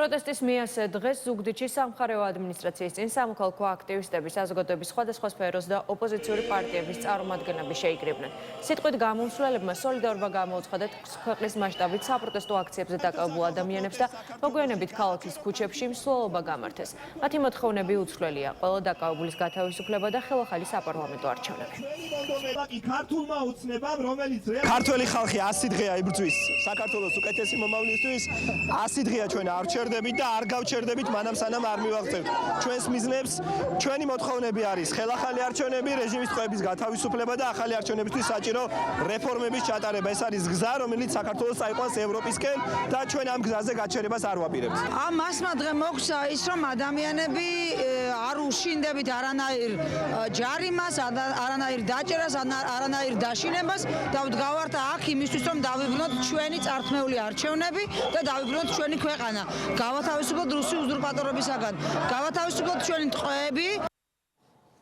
პროტესტის მიასე დღეს ზუგდიდში სამხარეო ადმინისტრაციის წინ სამოქალაქო აქტივისტები საზოგადოების სხვადასხვა სფეროს და ოპოზიციური პარტიების წარმომადგენლები შეიკრიბნენ. სიტყვით გამომსვლელებმა სოლიდარობა გამოუცხადეთ ქვეყნის მასშტაბით საპროტესტო აქციებზე დაკავებულ ადამიანებს და მოგვიანებით ქალაქის ქუჩებში მსვლელობა გამართეს. მათი მოთხოვნები უცვლელია: ყველა დაკავებულის გათავისუფლება და ხელახალი საპარლამენტო არჩევნები. ქართველი ხალხი 100 დღეა იბრძვის საქართველოს უკეთესი მომავლისთვის. 100 დღეა ჩვენ არ ვჩერდებით და არ გავჩერდებით მანამ სანამ არ მივაღწევთ ჩვენს მიზნებს. ჩვენი მოთხოვნები არის ხელახალი არჩევნები, რეჟიმის ტყვეების გათავისუფლება და ახალი არჩევნებისთვის საჭირო რეფორმების ჩატარება. ეს არის გზა, რომელიც საქართველოს წაიყვანს ევროპისკენ და ჩვენ ამ გზაზე გაჩერებას არ ვაპირებთ. ამ მასმა დღე მოგცა ის, რომ ადამიანები არ უშინდებით არანაირ ჯარიმას, არანაირ დაჭერას, არანაირ დაშინებას და ვდგავართ აქ იმისთვის, რომ დავიბრუნოთ ჩვენი წართმეული არჩევნები და დავიბრუნოთ ჩვენი ქვეყანა. გავათავისუფლოთ რუსი უზურპატორობისაგან. გავათავისუფლოთ ჩვენი ტყვეები.